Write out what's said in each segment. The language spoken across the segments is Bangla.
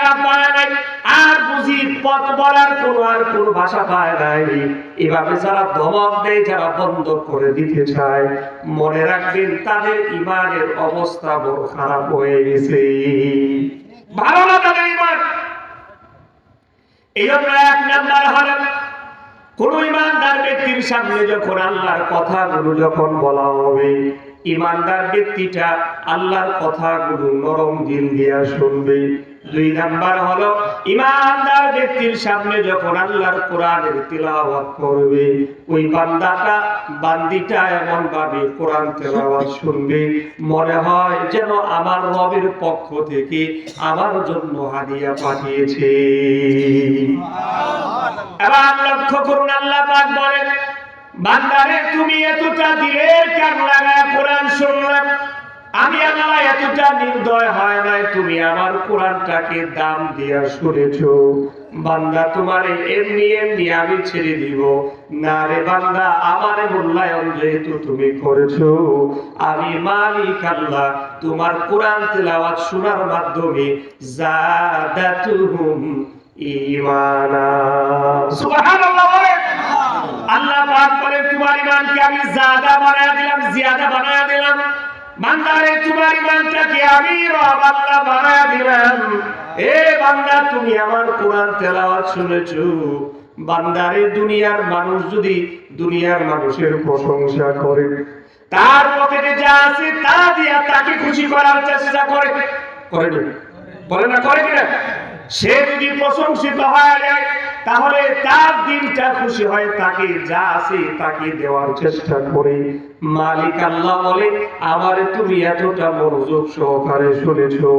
জায়গা পায় নাই, আর বুঝি পথ বলার কোনো ভাষা পায় নাই। এভাবে যারা ধমক দেয়, যারা বন্ধ করে দিতে চায়, মনে রাখবেন তাদের ঈমানের অবস্থা বড় খারাপ হয়ে গেছে। ভালো না তাদের ঈমান। এই জন্য 1 নাম্বার হলো কোন ঈমানদার ব্যক্তির সামনে যখন আল্লাহর কথাগুলো যখন বলা হবে, ঈমানদার ব্যক্তিটা আল্লাহর কথাগুলো নরম দিল দিয়ে শুনবে। 2 নাম্বার হলো ঈমানদার ব্যক্তির সামনে যখন আল্লাহর কোরআনের তিলাওয়াত করবে, ওই বান্দিটা এমন ভাবে কোরআন তিলাওয়াত শুনবে, মনে হয় যেন আমার রবের পক্ষ থেকে আমার জন্য হাদিয়া পাঠিয়েছে। এবার লক্ষ্য করুন, আল্লাহ পাক বলেন, বান্দারে তুমি এতটা দিলের কান লাগায় কোরআন শুনলে, আমি আল্লাহ এতটা নির্দয় হয় নাই, তুমি আমার কোরআনটাকে দাম দিয়া শুনেছো। বান্দা তোমারে এমনি এমনি আমি ছেড়ে দিব না রে বান্দা, আমার মূল্যায়ন যেহেতু তুমি করেছো, আমি মালিক আল্লাহ তোমার কোরআন তেলাওয়াত শোনার মাধ্যমে জাদাতুহুম ঈমানা। সুবহানাল্লাহ। আল্লাহ পাক বলে তোমার ঈমানকে আমি জাদা বানায়া দিলাম, জিয়াদা বানায়া দিলাম। বান্দারে তোমার ঈমানটাকে আমি রব আল্লাহ বানায়া দিলাম। এ বান্দা তুমি আমার কোরআন তেলাওয়াত শুনেছো। বান্দারে দুনিয়ার মানুষ যদি দুনিয়ার মানুষের প্রশংসা করে, তার পকেটে যা আছে তা দিয়া তাকে খুশি করার চেষ্টা করে, করে না? বলে না করে কিনা? সে যদি প্রশংসিত হয়ে যায়, তাহলে তার দিলটা খুশি হয়, তাকে যা আছে তাকে দেওয়ার চেষ্টা করে। মালিক আল্লাহ বলে, আমারে তুমি এতটা মনোযোগ সহকারে শুনেছো,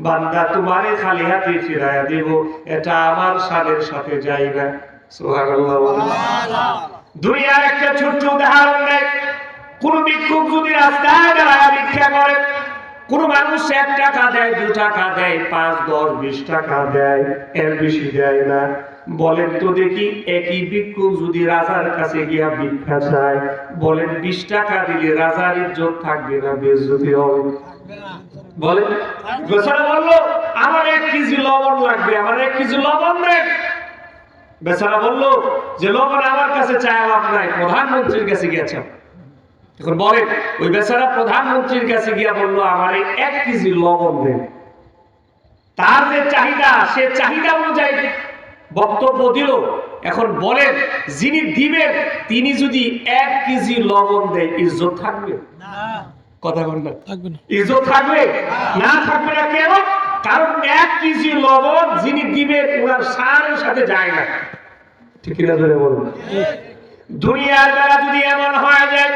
বান্দা তোমারে খালি হাতে ফিরাইয়া দেব, এটা আমার শানের সাথে যায় না। সুবহানাল্লাহ। দুনিয়ার একটা ছোট্ট উদাহরণ দেয়। কোন ভিক্ষুক যদি রাস্তায় দাঁড়ায় ভিক্ষা করে, কোন মানুষ 1 টাকা দেয়, 2 টাকা দেয়, 5, 10, 20 টাকা দেয়, এর বেশি দেয় না। বলেন তো দেখি, একই ভিক্ষুক যদি রাজার কাছে গিয়া ভিক্ষা চায়, বলেন 20 টাকা দিলে রাজার ইজ্জত থাকবে না বেইজ্জতি হবে? বলেন। বেচারা বললো আমার 1 কেজি লবণ লাগবে, আমার 1 কেজি লবণ দেন। বেচারা বললো যে লবণ আমার কাছে চায় লাভ নাই, প্রধানমন্ত্রীর কাছে গিয়েছে। এখন বলেন, ওই বেচারা প্রধানমন্ত্রীর কাছে গিয়া বললো আমার 1 কেজি লবণ দেন। তার যে চাহিদা, সে চাহিদা অনুযায়ী বক্তব্য দিল। এখন বলেন, যিনি দিবেন তিনি যদি 1 কেজি লবণ দেয়, ইজ্জত থাকবে? কথা বল না, থাকবে না। ইজ্জত থাকবে না? থাকবে না। কেন? কারণ 1 কেজি লবণ যিনি দিবেন ওনার শানের সাথে যায় না। ঠিক কিনা ধরে বলুন। দুনিয়ার বেলা যদি এমন হয়ে যায়,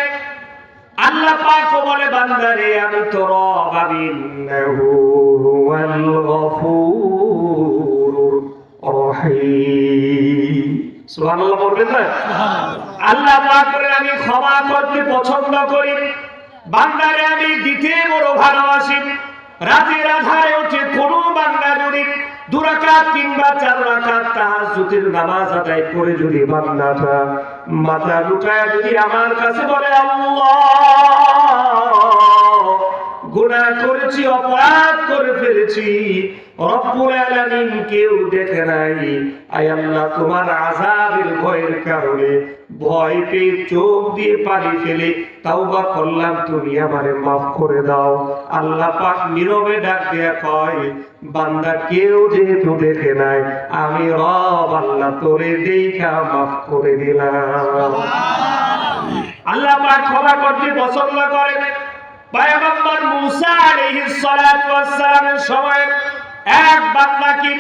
আল্লাহ পাক বলে বান্দারে আমি তো রব, ইন্নাহু হুয়াল গফুরুর রহিম। সুবহানাল্লাহ বলবেন না? আল্লাহ পাক বলে আমি ক্ষমা করতে পছন্দ করি, বান্দারে আমি দিতে বড় ভালোবাসি। রাতের আধারে উঠে কোন বান্দা যদি 2 রাকাত 3 বা 4 রাকাত তাহাজ্জুদের নামাজ আদায় করে যদি বান্দাটা মাথা লুটায় যদি আমার কাছে বলে আল্লাহ গুনাহ করেছি, অপরাধ করে ফেলেছি, রব্বুল আলামিন কেউ দেখে নাই, আয় আল্লাহ তোমার আযাবের ভয়ের কারণে ভয় পেয়ে চোখ দিয়ে পানি ফেলে তাওবা করলাম, তুমি আমারে মাফ করে দাও। আল্লাহ পাক নীরবে ডাক দেয়া কয়, বান্দা কেউ যেহেতু দেখে নাই, আমি রব আল্লাহ তোরে দেখা মাফ করে দিলাম। আল্লাহ পাক ক্ষমা করতে পছন্দ করেন। পয়গম্বর মূসা আলাইহিস সালাতু ওয়াস সালামের সময় এক বান্দাকে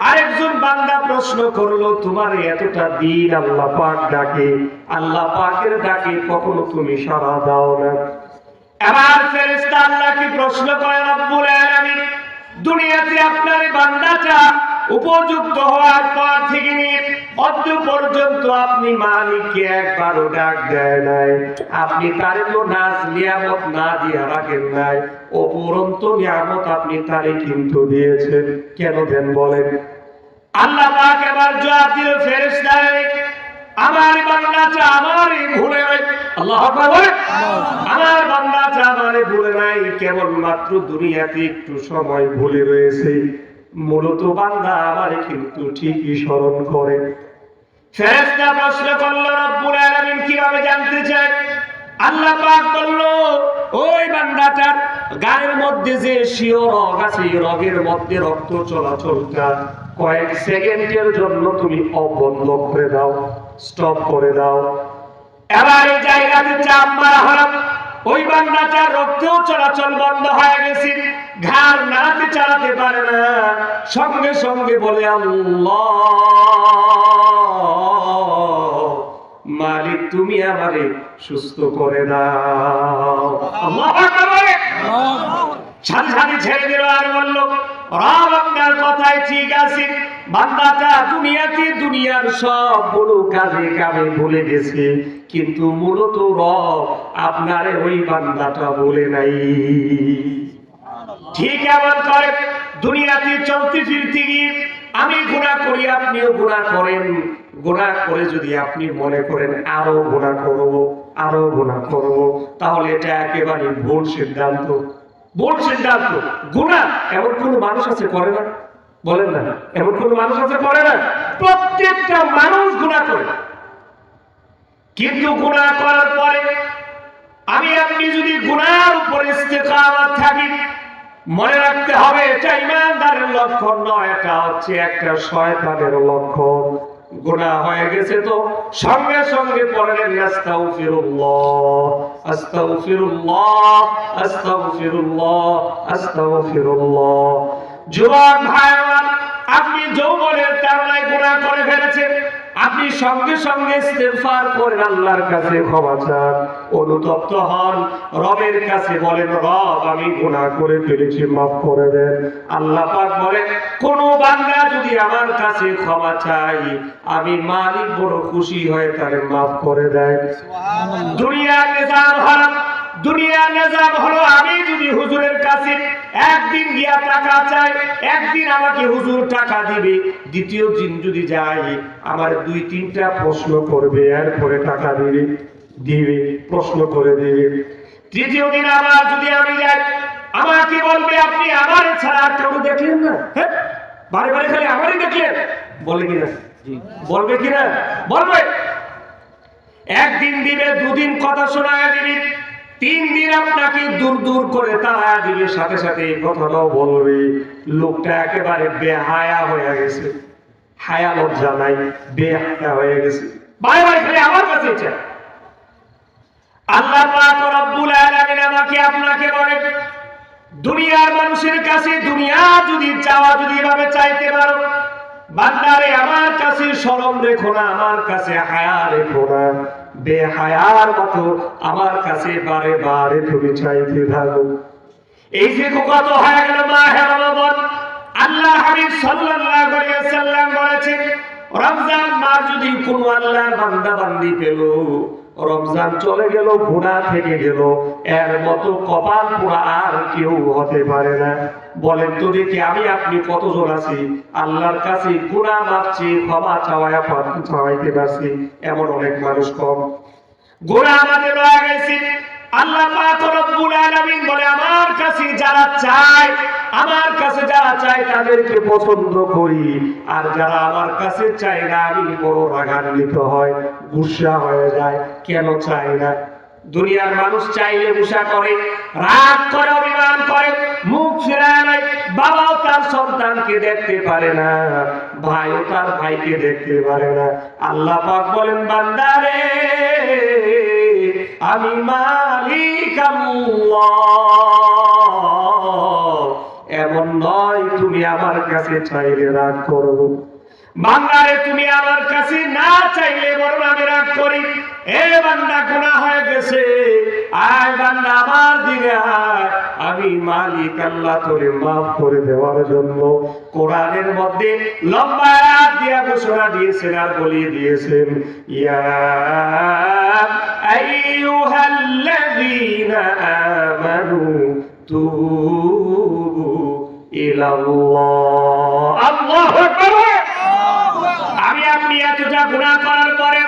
আরেকজন বান্দা প্রশ্ন করলো, তোমার এতটা দিন আল্লাহ পাক ডাকে, আল্লাহ পাকের ডাকে কখনো তুমি সাড়া দাও না। এবার ফেরেশতা আল্লাহকে প্রশ্ন করে, রব্বুল আলামিন দুনিয়াতে আপনার বান্দাটা উপযুক্ত হওয়ার পর থেকে নিয়ে অদ্য পর্যন্ত আপনি মালিককে একবারও ডাক দেয় নাই, আপনি তারে তো নাজ নিয়ামত না দিয়া রাখেন নাই, অপরন্ত নিয়ামত আপনি তারে কিন্তু দিয়েছেন, কেন দেন বলেন? আল্লাহ পাক এবার জবাব দিল, ফেরেশতা আমার বান্দাটা আমারই ভুলে নাই। আল্লাহু আকবার বলেন। আমার বান্দাটা আমারে ভুলে নাই, কেবল মাত্র দুনিয়াতে একটু সময় ভুলে রয়েছে। মূলত বান্দা আমারে কিন্তু ঠিকই স্মরণ করে। ফেরেশতা প্রশ্ন করল, রব্বুল আলামিন কিভাবে জানতে চায়? আল্লাহ পাক বলল, ওই বান্দাটার গায়ের মধ্যে যে শিও রগ আছে, এই রগের মধ্যে রক্ত চলাচলটা কয়েক সেকেন্ডের জন্য তুমি অবন্ধ করে দাও, স্টপ করে দাও। এবার এই জায়গাতে চাপ মারা হলো, ওই বান্দাটার রক্ত চলাচল বন্ধ হয়ে গেছে, ঘাড় নাড়াতে চালাতে পারে না। সঙ্গে সঙ্গে বলে, আল্লাহ মালিক তুমি আমারে সুস্থ করে দাও। আল্লাহু আকবার। সাথে সাথে ছেড়ে দিল আর বলল, রব আপনার কথাই ঠিক আছে, বান্দাটা দুনিয়ার সবগুলো কাজে কামে ভুলে গেছে, কিন্তু মূলত রব আপনার ওই বান্দাটা বলে নাই। ঠিক এমন করে দুনিয়াতে চলতে ফিরতে গিয়ে আমি গুনাহ করি, আপনিও গুনাহ করেন। গুনাহ করে যদি আপনি মনে করেন আরো গুনাহ করব, আরো গুনাহ করব, তাহলে এটা একেবারে ভুল সিদ্ধান্ত। ভুল সিদ্ধান্ত। গুনাহ এমন কোন মানুষ আছে করে না? বলেন না, এমন কোন মানুষ আছে করে না? প্রত্যেকটা মানুষ গুনাহ করে, কিন্তু গুনাহ করার পরে আমি আপনি যদি গুনাহের উপরে ইস্তেকামত থাকি, মনে রাখতে হবে এটা ঈমানদারের লক্ষণ নয়, এটা হচ্ছে একটা শয়তানের লক্ষণ। গুনাহ হয়ে গেছে তো সঙ্গে সঙ্গে পড়লেন আস্তাগফিরুল্লাহ, আস্তাগফিরুল্লাহ, আস্তাগফিরুল্লাহ, আস্তাগফিরুল্লাহ। যুবক ভাই আমার, আপনি যৌবনের তাড়নায় গুনাহ করে ফেলেছেন, আপনি সঙ্গে সঙ্গে ইস্তেগফার করেন, আল্লাহর কাছে ক্ষমা চান, অনুতপ্ত হন, রবের কাছে বলেন, রব আমি গুনাহ করে ফেলেছি, মাফ করে দেন। আল্লাহ পাক বলেন, কোন বান্দা যদি আমার কাছে ক্ষমা চাই, আমি মালিক বড় খুশি হয়ে তারে মাফ করে দেয়। দুনিয়ার নিজাম হারাম, দুনিয়ার নিজাম হলো আমি যদি হুজুরের কাছে একদিন গিয়া টাকা চাই, একদিন আমাকে হুজুর টাকা দিবে, দ্বিতীয় দিন যদি যাই আমার 2-3টা প্রশ্ন করবে, এরপরে টাকা দিবে, প্রশ্ন করে দিবে। তৃতীয় দিন আবার যদি আমি যাই, আমাকে বলবে আপনি আমার ছাড়া কেউ দেখলেন না, হ্যাঁ বারে বারে খালি আমারই দেখলেন, বলে কিনা? বলবে কিনা? বলবে। একদিন দিবে, 2 দিন কথা শোনায় দিবে, 3 দিন আপনাকে দূর দূর করে তাড়া দিবে, সাথে সাথে এই কথাটাও বলবে। লোকটা একেবারে বেহায়া হয়ে গেছে, হায়া লজ্জা নাই, বেহায়া হয়ে গেছে, বারে বারে খালি আমার কাছে চায়। আল্লাহ পাক রব্বুল আলামিন আমাকে আপনাকে বলে, দুনিয়ার মানুষের কাছে দুনিয়া যদি চাওয়া, যদি এভাবে চাইতে পারো, বান্দারে আমার কাছে শরম রেখো না, আমার কাছে হায়া রেখো না, বেহায়ার মতো আমার কাছে বারে বারে তুমি চাইতে থাকো। এই যে কত হয়ে গেল মাহে রমজান, আল্লাহ হাবিব সাল্লাল্লাহু আলাইহি ওয়াসাল্লাম বলেছেন, রমজান মাস যদি কোনো আল্লাহর বান্দা বান্দি পেল, রমজান চলে গেল, গুনাহ থেকে গেল, এর মতো কপাল পোড়া আর কেউ হতে পারে না। বলেন তো দেখি, আমি আপনি কতজন আছি আল্লাহর কাছে গুনাহ মাপছি, ক্ষমা চাওয়াইতে পারছি? এমন অনেক মানুষ কম। গুনাহ আমাদের রয়ে গেছে। আল্লাহ পাক রব্বুল আলামিন বলে, আমার কাছে যারা চায়, আমার কাছে যারা চায় তাদেরকে পছন্দ করি, আর যারা আমার কাছে চায় না আমি বড় রাগান্বিত হয়, গুসা হয়ে যায়। কেন চায় না? দুনিয়ার মানুষ চাইলে গুসা করে, রাগ করে, অভিমান করে, মুখ ফিরায় নেয়। বাবাও তার সন্তানকে দেখতে পারে না, ভাইও তার ভাইকে দেখতে পারে না। আল্লাহ পাক বলেন, বান্দারে আমি মালিক আল্লাহ, এমন নয় তুমি আমার কাছে চাইলে রাগ করব। বান্দারে তুমি আমার কাছে না চাইলে বরং আমি রাগ করি। এ বান্দা গুনাহ হয়ে গেছে, আয় বান্দা আমার দিকে আয়, আমি মালিক আল্লাহ তোরে মাফ করে দেওয়ার জন্য কোরআনের মধ্যে লম্বা আয়াত দিয়া ঘোষণা দিয়েছেন আর বলিয়ে দিয়েছেন, ইয়া আইয়ুহাল্লাযীনা আমানু তুবু ইলাল্লাহ। আল্লাহু আকবার। আমি আপনি এতটা গুনাহ করার পরে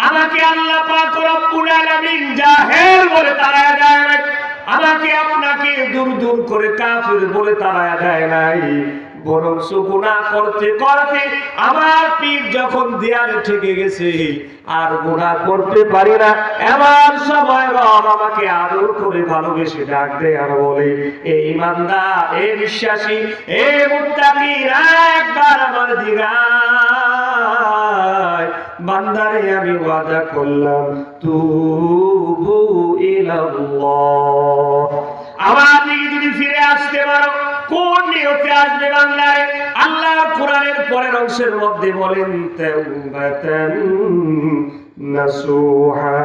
আমাকে আল্লাহ পাক রব্বুল আলামিন জাহেল বলে তাড়ায় দেয় নাই, আমাকে আপনাকে দূর দূর করে কাফির বলে তাড়ায় দেয় নাই, বরং গুনাহ করতে করতে আমার পিঠ যখন দেয়ালে ঠেকে গেছে, আর গুনাহ করতে পারি না, এমন সময় রব আমাকে আদর করে ভালোবেসে ডাক দেয় আর বলে, এই ইমানদার, এই বিশ্বাসী, এই মুত্তাকি, একবার আমার দিকে আয়। বান্দারে আমি ওয়াদা করলাম, তুবু ইলাল্লাহ, আমার দিকে যদি ফিরে আসতে পারো। কোন নিয়তে আসবে বান্দারে? আল্লাহ কোরআনের পরের অংশের মধ্যে বলেন, তাওবাতান নাসুহা।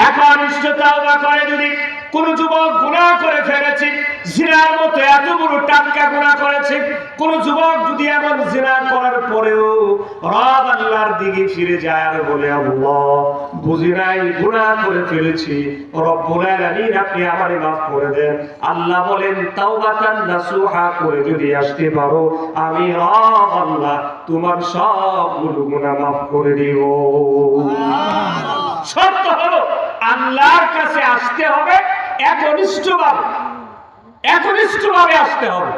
এখন তাওবা করে যদি কোন যুবক গুনাহ করে ফেলেছে, জিনার মতো এত বড় টাটকা গুনাহ করেছে, কোন যুবক যদি এমন জিনা করার পরেও রব আল্লাহর দিকে ফিরে যায় আর বলে, আল্লাহ বুঝি নাই, গুনাহ করে ফেলেছি, রব্বুল আলামিন আপনি আমারে মাফ করে দেন। আল্লাহ বলেন, তাওবাতান নাসুহা করে যদি আসতে পারো, আমি রব আল্লাহ তোমার সবগুলো গুনাহ মাফ করে দিব। শর্ত হলো আল্লাহর কাছে আসতে হবে একনিষ্ঠভাবে আসতে হবে।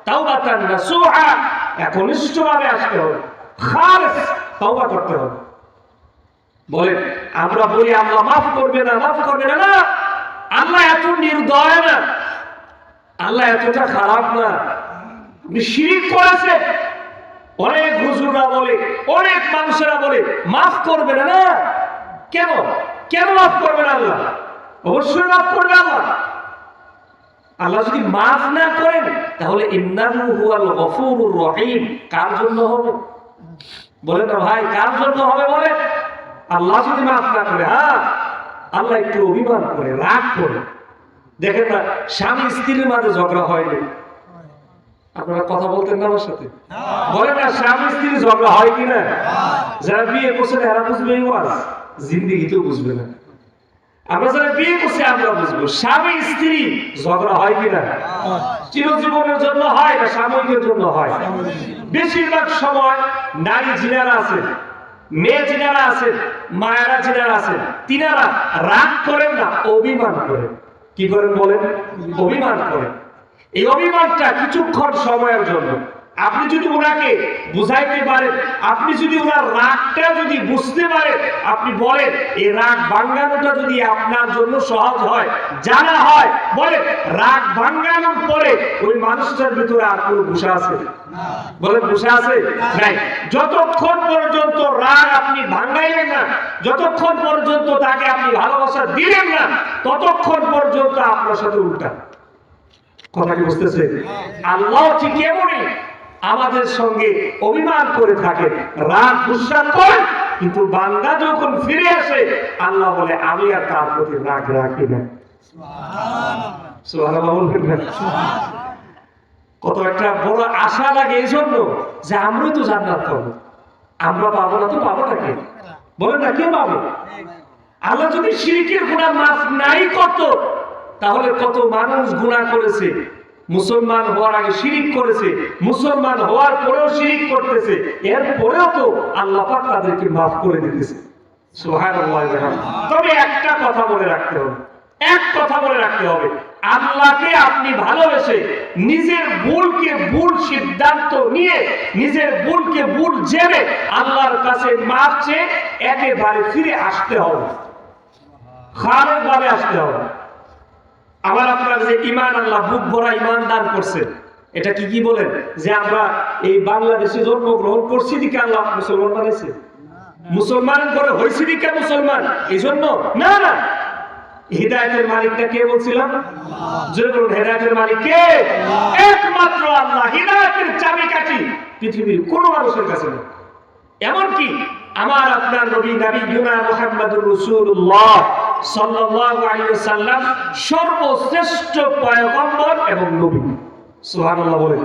তাওবাতান নাসুহা, একনিষ্ঠভাবে আসতে হবে, খালিস তাওবা করতে হবে। বলেন, আমরা বলি আল্লাহ মাফ করবে না, মাফ করবে না। না, আল্লাহ এত নির্দয় না, আল্লাহ এতটা খারাপ না। আপনি শিরক করেছেন, অনেক হুজুররা বলে, অনেক মানুষেরা বলে মাফ করবে না। না, কেন মাফ করবে না আল্লাহ? অবশ্যই মাফ করবে আল্লাহ। আল্লাহ যদি মাফ না করেন, তাহলে ইন্নাহু হুয়াল গফুরুর রহিম কার জন্য হবে? বলেন না ভাই, কার জন্য হবে? বলে আল্লাহ যদি মাফ না করে, হ্যাঁ আল্লাহ একটু অভিমান করে, রাগ করে। দেখেন না, স্বামী স্ত্রীর মাঝে ঝগড়া হয়নি, আপনারা কথা বলতেন না আমার সাথে? বলেন না, স্বামী স্ত্রীর ঝগড়া হয় কিনা? যারা বিয়ে করছে এরা বুঝবে, জিন্দিগিতেও বুঝবে না। আমরা যারা বিয়ে করছি আমরা বুঝবো, স্বামী স্ত্রী ঝগড়া হয় কিনা? চিরজীবনের জন্য হয় না সাময়িকের জন্য হয়? বেশিরভাগ সময় নারী জিনারা আছেন, মেয়ে জিনারা আছেন, মায়েরা জিনারা আছেন, তিনারা রাগ করেন না, অভিমান করেন। কি করেন বলেন? অভিমান করেন। এই অভিমানটা কিছুক্ষণ সময়ের জন্য। আপনি যদি ওনাকে বুঝাইতে পারেন, আপনি যদি ওনার রাগটা যদি বুঝতে পারেন, আপনি বলেন, এই রাগ ভাঙানোটা যদি আপনার জন্য সহজ হয়, জানা হয়, বলেন রাগ ভাঙানোর পরে ওই মানুষটার ভিতরে আর কোনো গুসা আছে? বলেন গুসা আছে? নাই। যতক্ষণ পর্যন্ত রাগ আপনি ভাঙাইলেন না, যতক্ষণ পর্যন্ত তাকে আপনি ভালোবাসা দিলেন না, ততক্ষণ পর্যন্ত আপনার সাথে উল্টা। কথা কি বুঝতেছে? আল্লাহ ঠিক এমনই আমাদের সঙ্গে অভিমান করে থাকে, রাগ গুসা করে, কিন্তু বান্দা যখন ফিরে আসে, আল্লাহ বলে, আমি আর তার প্রতি রাগ রাখি না। সুবহানাল্লাহ বলবেন না? কত একটা বড় আশা লাগে এই জন্য যে আমরাই তো জান্নাত পাবো। আমরা পাবো না তো পাবো নাকি? বলেন না, কে পাবো? আল্লাহ যদি শিরকের গুনাহ মাফ নাই করত, তাহলে কত মানুষ গুনাহ করেছে, মুসলমান হওয়ার আগে শিরিক করেছে, মুসলমান হওয়ার পরেও শিরিক করতেছে, এর পরেও তো আল্লাহ পাক তাদেরকে মাফ করে দিতেছে। সুবহানাল্লাহ। তবে একটা কথা মনে রাখতে হবে, আল্লাহকে আপনি ভালোবেসে নিজের ভুলকে ভুল সিদ্ধান্ত নিয়ে, নিজের ভুলকে ভুল জেনে আল্লাহর কাছে মাফ চেয়ে একেবারে ফিরে আসতে হবে, খালেদভাবে আসতে হবে। আমার আপনার যে ইমান, আল্লাহ বুক ভরা ইমান দান করছে, এটা কি বলেন? যে আমরা এই বাংলাদেশে জন্মগ্রহণ করছি দিকে আল্লাহ মুসলমান বানাইছে? মুসলমান করে হয়েছি দিকে মুসলমান এই জন্য? না না, হিদায়াতের মালিকটা কে বলছিলাম? জোরে বলুন, হিদায়াতের মালিক কে? একমাত্র আল্লাহ। হিদায়াতের চাবিকাঠি পৃথিবীর কোনো মানুষের কাছে নেই। এমনকি আমার আপনার নবী নবিয়ুনা মুহাম্মদুর রাসূলুল্লাহ সাল্লাল্লাহু আলাইহি ওয়াসাল্লাম সর্বশ্রেষ্ঠ পয়গম্বর এবং নবী। সুবহানাল্লাহ বলেন।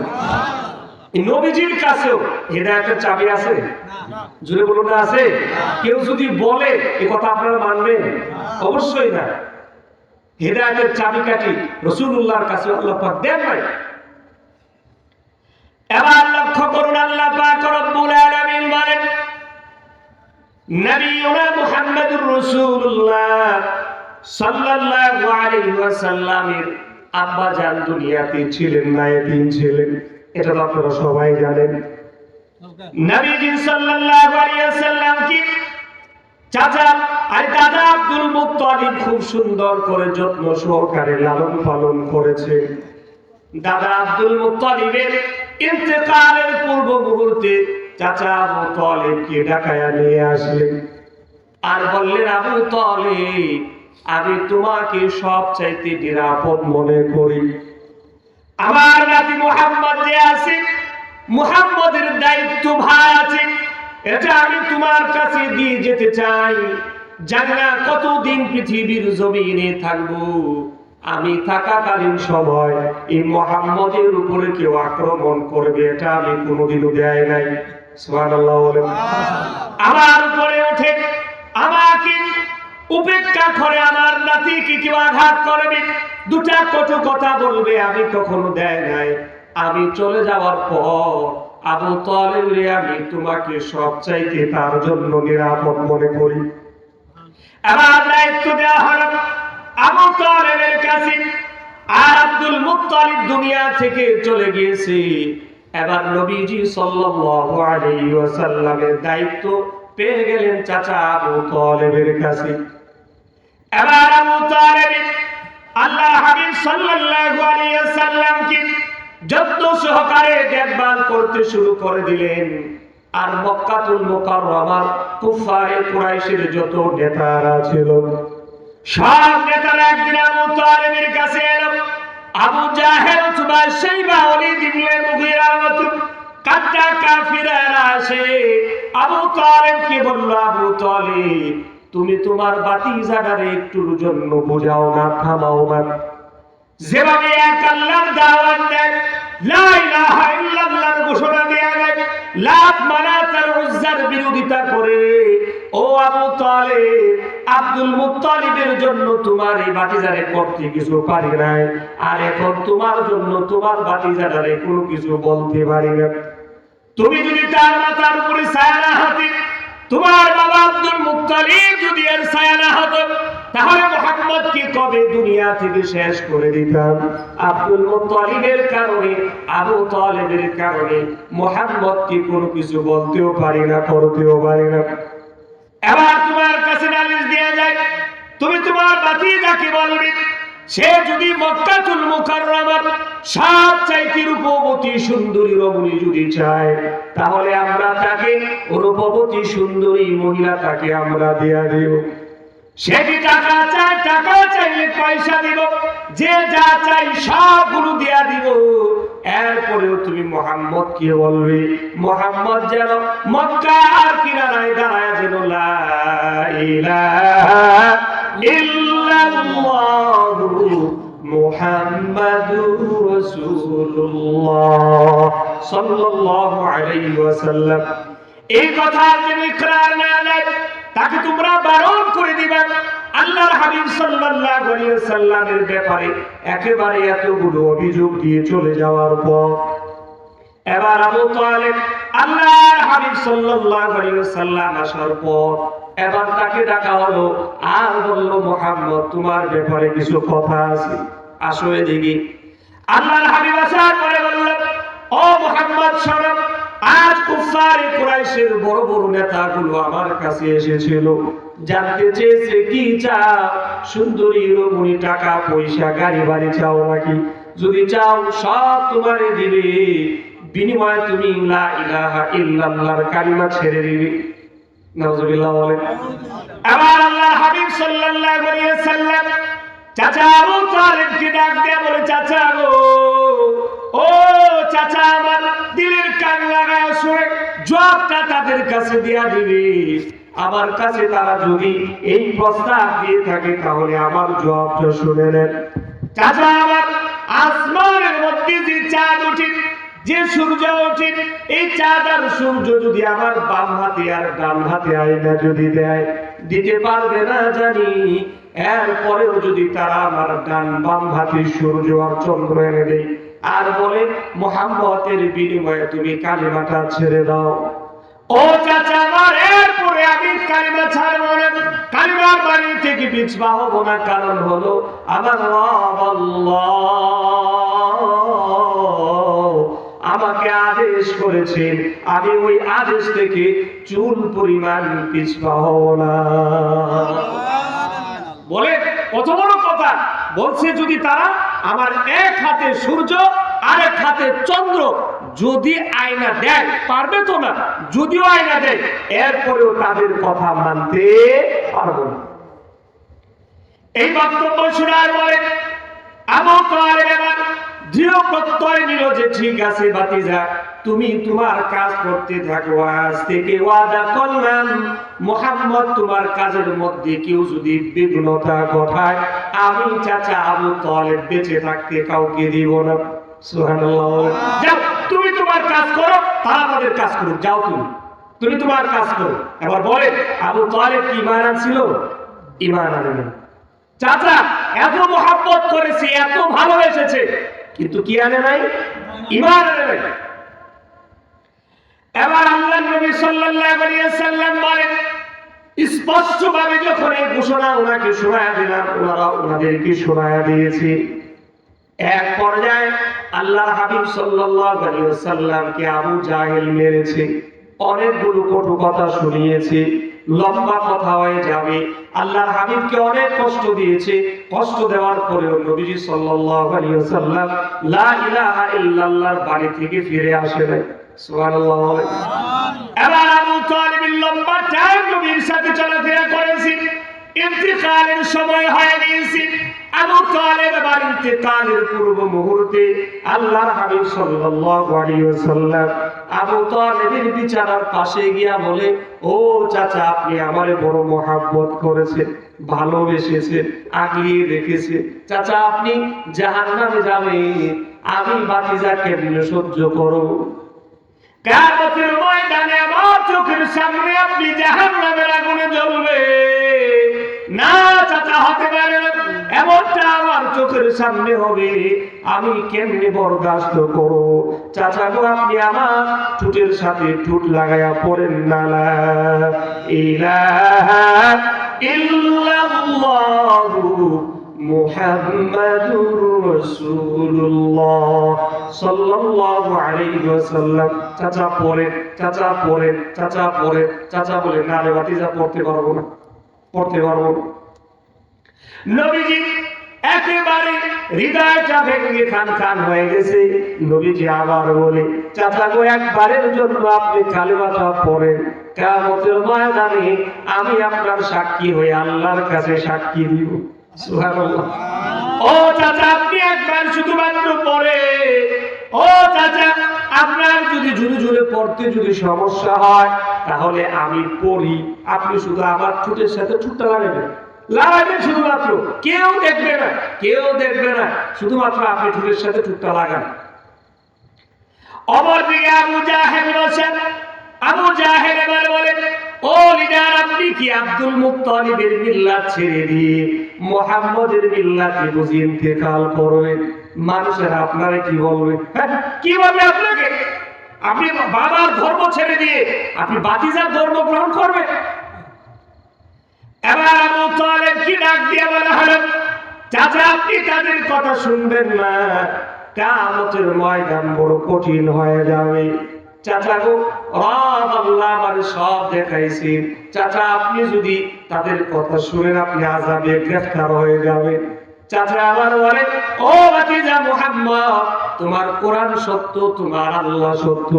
এই নবীজির কাছেও হিদায়াতের চাবি আছে? জোরে বলুন, না আছে? কেউ যদি বলে এই কথা আপনারা মানবেন? অবশ্যই না। হিদায়াতের চাবিকাঠি রাসূলুল্লাহর কাছে আল্লাহ পাক দেন নাই। এবার লক্ষ্য করুন, আল্লাহ পাক রব্বুল আলামিন বলেন, নবিয়ুনা মুহাম্মদুর রাসূলুল্লাহ সাল্লাল্লাহু আলাইহি ওয়াসাল্লামের আব্বা জান দুনিয়াতে ছিলেন না, এতিম ছিলেন। এটা তো আপনারা সবাই জানেন। নবীজি সাল্লাল্লাহু আলাইহি ওয়াসাল্লাম কি চাচা আর দাদা আব্দুল মুত্তালিব খুব সুন্দর করে যত্ন সহকারে লালন পালন করেছে। দাদা আব্দুল মুত্তালিবের ইন্তেকালের পূর্ব মুহূর্তে চাচা আবু তালেবকে ঢাকায় নিয়ে আসলেন আর বললেন, আবু তালেব, আমি তোমাকে সবচাইতে নিরাপদ মনে করি। আমার নাতি মুহাম্মদ যে আছে, মুহাম্মদের দায়িত্ব ভার আছে, এটা আমি তোমার কাছে দিয়ে যেতে চাই। জানি না কতদিন পৃথিবীর জমিনে থাকবো, আমি থাকাকালীন সময় এই মুহাম্মদের উপরে কেউ আক্রমণ করবে এটা আমি কোনোদিনও দেয় নাই। সুবহানাল্লাহ বলেন। আমার উপরে উঠে আমাকে উপেক্ষা করে আমার নাতিকে কেউ আঘাত করবে, দুটা কটু কথা বলবে, আমি কখনো দেয় নাই। আমি চলে যাওয়ার পর আবু তালেব রে, আমি তোমাকে সবচাইতে তার জন্য নিরাপদ মনে করি। আমার দায়িত্ব দেওয়া হলো আবু তালেবের কাছে। আর আব্দুল মুত্তালিব দুনিয়া থেকে চলে গিয়েছে। এবার নবীজি সাল্লাল্লাহু আলাইহি ওয়াসাল্লামের দায়িত্ব পেয়ে গেলেন চাচা আবু তালেবের কাছে। এবার আবু তালেব আল্লাহর হাবিব সাল্লাল্লাহু আলাইহি ওয়াসাল্লামকে যত্ন সহকারে দেখভাল করতে শুরু করে দিলেন। আর মক্কাতুল মুকাররমার কুফারে কুরাইশের যত নেতারা ছিল, সব নেতারা একদিন আবু তালেবের কাছে এলো। আবু জাহেল, উতবা, শাইবা, ওয়ালিদ ইবনে মুগীরা মতো কাটা কাফিররা আসে আবু তালেবকে বলল, আবু তালেব, তুমি তোমার ভাতিজাটারে একটুর জন্য বোঝাও না, থামাও না। যেভাবে এক আল্লাহর দাওয়াত দেয়, লা ইলাহা ইল্লাল্লাহর ঘোষণা দেয়া যায়, লাত মানাত আর উজ্জার বিরোধিতা করে, ও আবু তালেব, আব্দুল মুত্তালিবের জন্য তোমার এই ভাতিজারে করতে কিছু পারি নাই, আর এখন তোমার জন্য তোমার ভাতিজারে কোনো কিছু বলতে পারি না। তুমি যদি তার মাথার উপরে ছায়া না হতে, তোমার বাবা আব্দুল মুত্তালিব যদি এর ছায়া না হতো, তাহলে মুহাম্মদকে কবে দুনিয়া থেকে শেষ করে দিতাম। আব্দুল মুত্তালিবের কারণে, আবু তালেবের কারণে মুহাম্মদকে কোনো কিছু বলতেও পারি না, করতেও পারি না। এবার তোমার কাছে নালিশ দেয়া যায়, তুমি তোমার ভাতিজাকে বলবে, সে যদি মক্কাতুল মুকাররমার সবচাইতে রূপবতী সুন্দরী রমণী যদি চায়, তাহলে আমরা তাকে রূপবতী সুন্দরী মহিলাটাকে আমরা দেয়া দেব। সে কি টাকা চায়, টাকা চাইলে পয়সা দিব, যে যা চাই সবগুলো দেয়া দিব। এরপরেও তুমি মুহাম্মদকে বলবে, মুহাম্মদ যেন মক্কার কিনারায় দাঁড়ায় যেন লা ইলাহা ইল্লাল্লাহু মুহাম্মাদুর রাসূলুল্লাহ সাল্লাল্লাহু আলাইহি ওয়াসাল্লাম এই কথা যিনি ইকরার না দেয়, তাকে তোমরা বারণ করে দিবেন। আল্লাহর হাবিব সাল্লাল্লাহু আলাইহি ওয়াসাল্লামের ব্যাপারে একেবারে এতগুলো অভিযোগ দিয়ে চলে যাওয়ার পর এবার আবু তালেব আল্লাহর হাবিব সাল্লাল্লাহু আলাইহি ওয়াসাল্লাম আসার পর এবার তাকে ডাকা হলো আর বলল, মুহাম্মদ, তোমার ব্যাপারে কিছু কথা আছে, আসো এদিকে। আল্লাহর হাবিব আসার পরে বলল, ও মুহাম্মদ, শোনো, আজ কুফারে কুরাইশের বড় বড় নেতাগুলো আমার কাছে এসেছিল, জানতে চেয়েছে কি চাও, সুন্দরী রমণী, টাকা পয়সা, গাড়ি বাড়ি চাও নাকি? যদি চাও সব তোমারে দিবে, বিনিময়ে তুমি লা ইলাহা ইল্লাল্লাহর কালিমা ছেড়ে দিবে। নাউজুবিল্লাহ বলেন। আবার আল্লাহর হাবিব সাল্লাল্লাহু আলাইহি ওয়াসাল্লাম চাচা আবু তালেবকে ডাক দিয়ে বলে, চাচা গো, ও চাচা, আমার দিলের কান লাগায় শুনে জবাবটা তাদের কাছে দেয়া দিবে। আমার কাছে তারা যদি এই প্রস্তাব দিয়ে থাকে, তাহলে আমার জবাবটা শুনে নেন। চাচা আমার, আসমানের মধ্যে যে চাঁদ ওঠে, যে সূর্য ওঠে, এই চাঁদ আর সূর্য যদি আমার বাম হাতে আর ডান হাতে আয়না যদি দেয়, দিতে পারবে না জানি। এরপরেও যদি তারা আমার ডান বাম হাতে সূর্য আর চন্দ্র এনে দেয় আর বলে, মুহাম্মদের বিনিময়ে তুমি কালিমাটা ছেড়ে দাও, ও চাচা আমার, এরপরে আমি কালিমা ছাড়বো না, কালিমার বাড়ি থেকে পিছপা হবো না। কারণ হলো আমার রব আল্লাহ, আমার করেছেন, আমি ওই আদেশ থেকে চুল পরিমাণ পিছপা হব না। বলে কত বড় কথা বলছে, যদি তারা আমার এক হাতে সূর্য আরেক হাতে চন্দ্র যদি আয়না দেয়, পারবে তো না, যদিও আয়না দেয় এরপরেও তাদের কথা মানতে পারবো না। এই বক্তব্য শোনার পরে আবু তালেব এবার দৃঢ় প্রত্যয় নিল যে ঠিক আছে ভাতিজা, তুমি তোমার কাজ করতে থাকো, আজ থেকে ওয়াদা করলাম মুহাম্মদ তোমার কাজের মধ্যে কেউ যদি বিঘ্নতা ঘটায় আমি চাচা আবু তালেব বেঁচে থাকতে কাউকে দিব না। সুবহানাল্লাহ। যাও তুমি তোমার কাজ করো, তারা তাদের কাজ করুক, যাও তুমি তোমার কাজ করো। এবার বলে আবু তালেব কি ঈমান আনছিল? ঈমান আনে না। চাচা এত মহব্বত করেছে, এত ভালোবেসেছে, কিন্তু কি আনে নাই? ঈমান আনে নাই। এবার আল্লাহর নবী সাল্লাল্লাহু আলাইহি ওয়াসাল্লাম বলেন, স্পষ্ট ভাবে যখন এই ঘোষণা ওনাকে শোনায়া দিলাম, ওনারা ওনাদেরকে শোনায়া দিয়েছে। এক পর্যায়ে আল্লাহর হাবিব সাল্লাল্লাহু আলাইহি ওয়াসাল্লামকে আবু জাহেল মেরেছে, অনেকগুলো কটু কথা শুনিয়েছে, লম্বা কথা হয়ে যাবে। আল্লাহর হাবিবকে অনেক কষ্ট দিয়েছে, কষ্ট দেওয়ার পরেও নবীজি সাল্লাল্লাহু আলাইহি ওয়াসাল্লাম লা ইলাহা ইল্লাল্লাহর বাড়ি থেকে ফিরে আসে নাই। সুবহানাল্লাহ। এবার আবু তালেব লম্বা টাইম নবীর সাথে চলাফেরা করেছে, ইন্তিকালের সময় হয়ে গিয়েছে। আবু তালেব এবার ইন্তিকালের পূর্ব মুহূর্তে আল্লাহর হাবিব সাল্লাল্লাহু আলাইহি ওয়াসাল্লাম আবু তালেবের বিছানার পাশে গিয়া বলে, ও চাচা আপনি আমারে বড় মহব্বত করেছেন, ভালোবেসেছেন, আগলিয়ে রেখেছেন, চাচা আপনি জাহান্নামে যাবেন, আমি ভাতিজা কেমনে সহ্য করব? কিয়ামতের ময়দানে আমার চোখের সামনে আপনি জাহান্নামের আগুনে জ্বলবে না চাচা, হতে পারে না, এমনটা আমার চোখের সামনে হবে, আমি কেমনে বরদাস্ত করব? চাচা গো আপনি আমার ঠোঁটের সাথে ঠোঁট লাগায়া পড়েন না লা ইলাহা ইল্লাল্লাহু মুহাম্মাদুর রাসূলুল্লাহ সাল্লাল্লাহু আলাইহি ওয়াসাল্লাম। চাচা পড়েন, চাচা পড়েন, চাচা পড়েন। চাচা বলে না রে ভাতিজা পড়তে পারবো না, পড়তে পারবো না। নবীজি একেবারে হৃদয়টা ভেঙে খান খান হয়ে গেছে। নবীজি আবার বলে, চাচা গো একবারের জন্য আপনি কালেমাটা পড়েন, কিয়ামতের ময়দানে আমি আপনার সাক্ষী হয়ে আল্লাহর কাছে সাক্ষী দিব। সুবহানাল্লাহ। ও চাচা আপনি একবার শুধুমাত্র পড়ে, ও চাচা আপনার যদি জোরে জোরে পড়তে যদি সমস্যা হয় তাহলে আমি পড়ি, আপনি শুধু আমার ঠোঁটের সাথে ঠোঁটটা লাগাবেন, শুধুমাত্র, কেউ দেখবে না, কেউ দেখবে না, শুধুমাত্র আপনি ঠোঁটের সাথে ঠোঁটটা লাগান। অপরদিকে আবু জাহেল বসেন। আবু জাহেল এবার বলেন, ও লিডার আপনি কি আব্দুল মুত্তালিবের মিল্লাত ছেড়ে দিয়ে মুহাম্মদের মিল্লাতে বুঝি ইন্তেকাল করবেন? মানুষের আপনারে কি বলবে? কি বলবে আপনাকে? আপনি বাবার ধর্ম ছেড়ে দিয়ে আপনি ভাতিজার ধর্ম গ্রহণ করবেন? এবার আবু তালেব কি ডাক দিয়ে বলা হলো, চাচা আপনি তাদের কথা শুনবেন না, কিয়ামতের ময়দান বড় কঠিন হয়ে যাবে। চাচা গো রব আল্লাহ আমাদের সব দেখাইছে, চাচা আপনি যদি তাদের কথা শুনেন আপনি আযাবে গ্রেফতার হয়ে যাবেন। চাচা আবার বলে, ও ভাতিজা মুহাম্মদ তোমার কোরআন সত্য, তোমার আল্লাহ সত্য,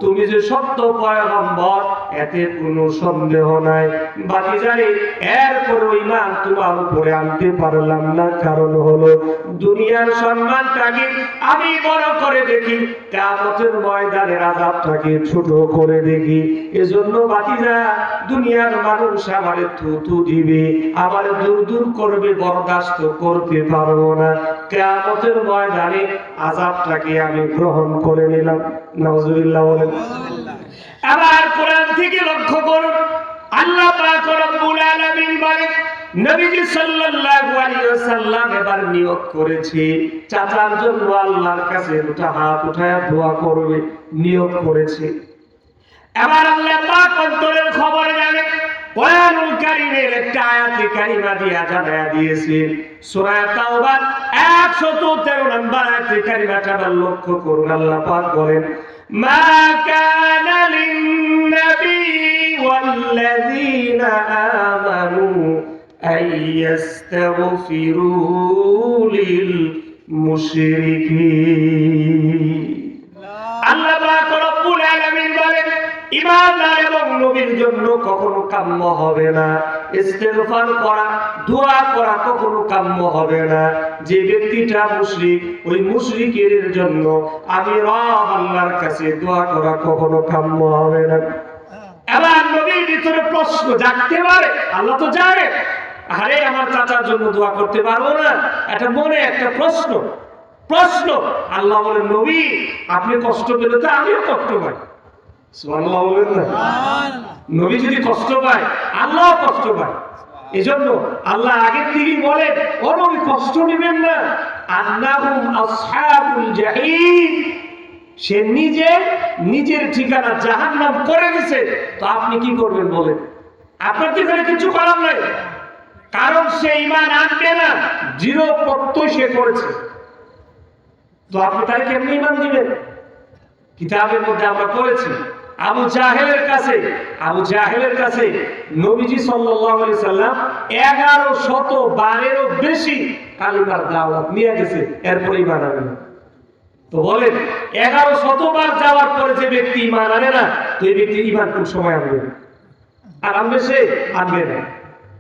তুমি যে সত্য পয়গম্বর এতে কোনো সন্দেহ নাই। ভাতিজারে এরপরও ঈমান তোমার উপরে আনতে পারলাম না, কারণ হলো দুনিয়ার সম্মানটাকে আমি বড় করে দেখি, কিয়ামতের ময়দানের আযাবটাকে ছোট করে দেখি। এজন্য ভাতিজা দুনিয়ার মানুষ আমারে থুতু দিবে, আমারে দূর দূর করবে, বরদাস্ত করতে পারবো না। কিয়ামতের ময়দানে আযাবটাকে আমি গ্রহণ করে নিলাম। নাউজুবিল্লাহ বলেন। আবার কোরআন থেকে লক্ষ্য করুন, আল্লাহ পাক রব্বুল আলামিন বলেন, নবীজি সাল্লাল্লাহু আলাইহি ওয়াসাল্লাম এবার নিয়ত করেছে চাচার জন্য আল্লাহর কাছে দুটো হাত উঠায়া দোয়া করবে, নিয়ত করেছে। এবার আল্লাহ পাক অন্তরের খবর জানে, কোরআনুল কারীমের একটা আয়াতে কারিমা দিয়া জানায়া দিয়েছে। সূরা তাওবার 113 নম্বর আয়াতে কারিমাটা লক্ষ্য করুন। আল্লাহ পাক বলেন, মা কানা লিন-নবী ওয়াল্লাযীনা আমানু আইয়াস্তাগফিরু লিল মুশরিকিন। আল্লাহ পাক রব্বুল আলামিন বলেন, ঈমানদার এবং নবীর জন্য কখনো কাম্য হবে না ইস্তেগফার করা, দোয়া করা কখনো কাম্য হবে না। যে ব্যক্তিটা মুশরিক, ওই মুশরিকের জন্য আমি রব আল্লাহর কাছে দোয়া করা কখনো কাম্য হবে না। এবার নবীর ভিতরে প্রশ্ন জাগতে পারে, আল্লাহ তো জানে, আরে আমার চাচার জন্য দোয়া করতে পারবো না, এটা মনে একটা প্রশ্ন। আল্লাহ বলেন, নবী আপনি কষ্ট পেলে তো আমিও কষ্ট পাই। সুবহানাল্লাহ বলেন না? নবী যদি কষ্ট পায়, আল্লাহ কষ্ট পায়। এজন্য আল্লাহ আগের থেকেই বলেন, ও নবী কষ্ট নেবেন না, আন্নাহুম আসহাবুল জাহিম। সে নিজের ঠিকানা জাহান্নাম করে দিয়েছে, তো আপনি কি করবেন বলেন? আপনার তো এখানে কিছু করার নাই, কারণ সে ঈমান আনবে না, দৃঢ় প্রত্যয় সে করেছে। তো আপনি তার কেমনি ঈমান দিবেন? কিতাবের মধ্যে আমরা পড়েছি, আবু জাহেলের কাছে নবীজি সাল্লাল্লাহু আলাইহি সাল্লাম 1100 বারেরও বেশি কালিমার দাওয়াত নিয়ে গেছে, এরপরে ঈমান আনে না। তো বলেন, 1100 বার যাওয়ার পরে যে ব্যক্তি ঈমান আনে না, তো এই ব্যক্তি ঈমান কোন সময় আনবে? আর আনবে সে? আনবে না।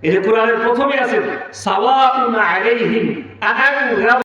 এই যে কোরআনের প্রথমে আছে, সাওয়াউন আলাইহিম আ'আনযার